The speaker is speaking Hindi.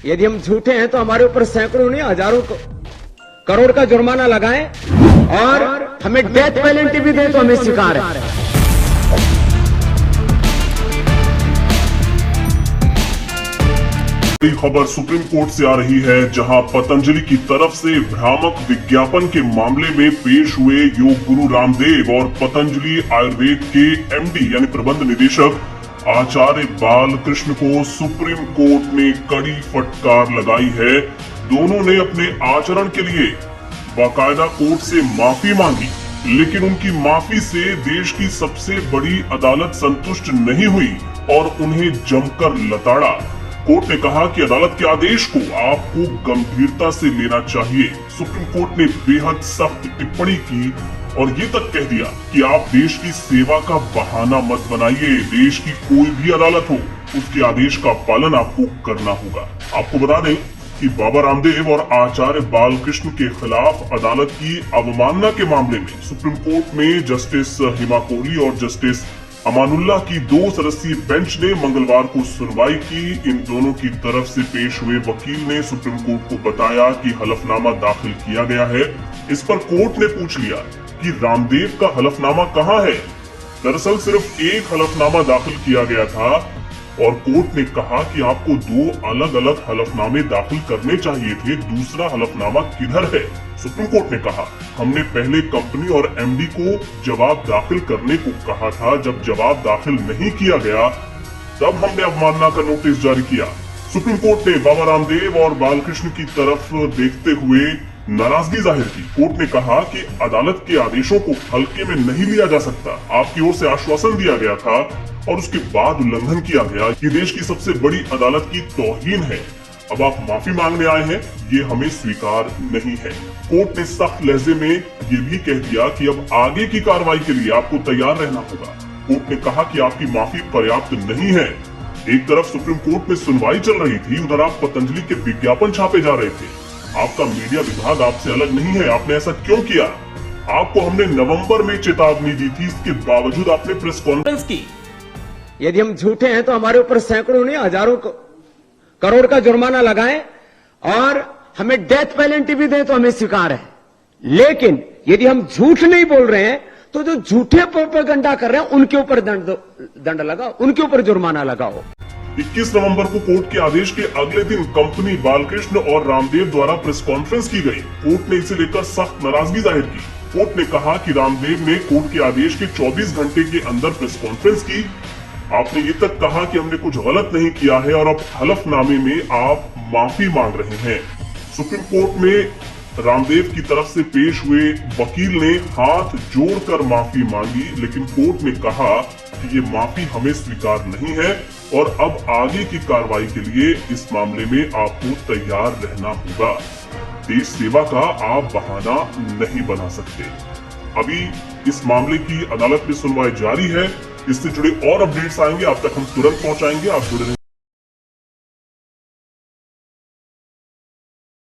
यदि हम झूठे हैं तो हमारे ऊपर सैकड़ों नहीं हजारों करोड़ का जुर्माना लगाएं और हमें डेथ पेनल्टी भी दे तो हमें स्वीकार है। बड़ी खबर सुप्रीम कोर्ट से आ रही है, जहां पतंजलि की तरफ से भ्रामक विज्ञापन के मामले में पेश हुए योग गुरु रामदेव और पतंजलि आयुर्वेद के एमडी यानी प्रबंध निदेशक आचार्य बालकृष्ण को सुप्रीम कोर्ट ने कड़ी फटकार लगाई है। दोनों ने अपने आचरण के लिए बाकायदा कोर्ट से माफी मांगी, लेकिन उनकी माफी से देश की सबसे बड़ी अदालत संतुष्ट नहीं हुई और उन्हें जमकर लताड़ा। कोर्ट ने कहा कि अदालत के आदेश को आपको गंभीरता से लेना चाहिए। सुप्रीम कोर्ट ने बेहद सख्त टिप्पणी की और ये तक कह दिया कि आप देश की सेवा का बहाना मत बनाइए। देश की कोई भी अदालत हो, उसके आदेश का पालन आपको करना होगा। आपको बता दें कि बाबा रामदेव और आचार्य बालकृष्ण के खिलाफ अदालत की अवमानना के मामले में सुप्रीम कोर्ट में जस्टिस हिमा कोहली और जस्टिस अमानुल्लाह की 2 सदस्यीय बेंच ने मंगलवार को सुनवाई की। इन दोनों की तरफ से पेश हुए वकील ने सुप्रीम कोर्ट को बताया कि हलफनामा दाखिल किया गया है। इस पर कोर्ट ने पूछ लिया कि रामदेव का हलफनामा कहाँ है। दरअसल सिर्फ एक हलफनामा दाखिल किया गया था और कोर्ट ने कहा कि आपको 2 अलग अलग हलफनामे दाखिल करने चाहिए थे। दूसरा हलफनामा किधर है? सुप्रीम कोर्ट ने कहा, हमने पहले कंपनी और एमडी को जवाब दाखिल करने को कहा था। जब जवाब दाखिल नहीं किया गया तब हमने अवमानना का नोटिस जारी किया। सुप्रीम कोर्ट ने बाबा रामदेव और बालकृष्ण की तरफ देखते हुए नाराजगी जाहिर की। कोर्ट ने कहा कि अदालत के आदेशों को हल्के में नहीं लिया जा सकता। आपकी ओर से आश्वासन दिया गया था और उसके बाद उल्लंघन किया गया। ये देश की सबसे बड़ी अदालत की तौहीन है। अब आप माफी मांगने आए हैं, ये हमें स्वीकार नहीं है। कोर्ट ने सख्त लहजे में ये भी कह दिया कि अब आगे की कार्रवाई के लिए आपको तैयार रहना होगा। कोर्ट ने कहा कि आपकी माफी पर्याप्त नहीं है। एक तरफ सुप्रीम कोर्ट में सुनवाई चल रही थी, उधर आप पतंजलि के विज्ञापन छापे जा रहे थे। आपका मीडिया विभाग आपसे अलग नहीं है। आपने ऐसा क्यों किया? आपको हमने नवंबर में चेतावनी दी थी, इसके बावजूद आपने प्रेस कॉन्फ्रेंस की। यदि हम झूठे हैं तो हमारे ऊपर सैकड़ों नहीं हजारों करोड़ का जुर्माना लगाएं और हमें डेथ पेनल्टी भी दे तो हमें स्वीकार है। लेकिन यदि हम झूठ नहीं बोल रहे हैं तो जो झूठे प्रोपेगेंडा कर रहे हैं उनके ऊपर दंड लगाओ, उनके ऊपर जुर्माना लगाओ। 21 नवंबर को कोर्ट के आदेश के अगले दिन कंपनी बालकृष्ण और रामदेव द्वारा प्रेस कॉन्फ्रेंस की गई। कोर्ट ने इसे लेकर सख्त नाराजगी जाहिर की। कोर्ट ने कहा कि रामदेव ने कोर्ट के आदेश के 24 घंटे के अंदर प्रेस कॉन्फ्रेंस की। आपने ये तक कहा कि हमने कुछ गलत नहीं किया है और अब हलफनामे में आप माफी मांग रहे हैं। सुप्रीम कोर्ट में रामदेव की तरफ से पेश हुए वकील ने हाथ जोड़कर माफी मांगी, लेकिन कोर्ट ने कहा कि ये माफी हमें स्वीकार नहीं है और अब आगे की कार्रवाई के लिए इस मामले में आपको तैयार रहना होगा। देश सेवा का आप बहाना नहीं बना सकते। अभी इस मामले की अदालत में सुनवाई जारी है। इससे जुड़े और अपडेट्स आएंगे, आप तक हम तुरंत पहुंचाएंगे। आप जुड़े रहें।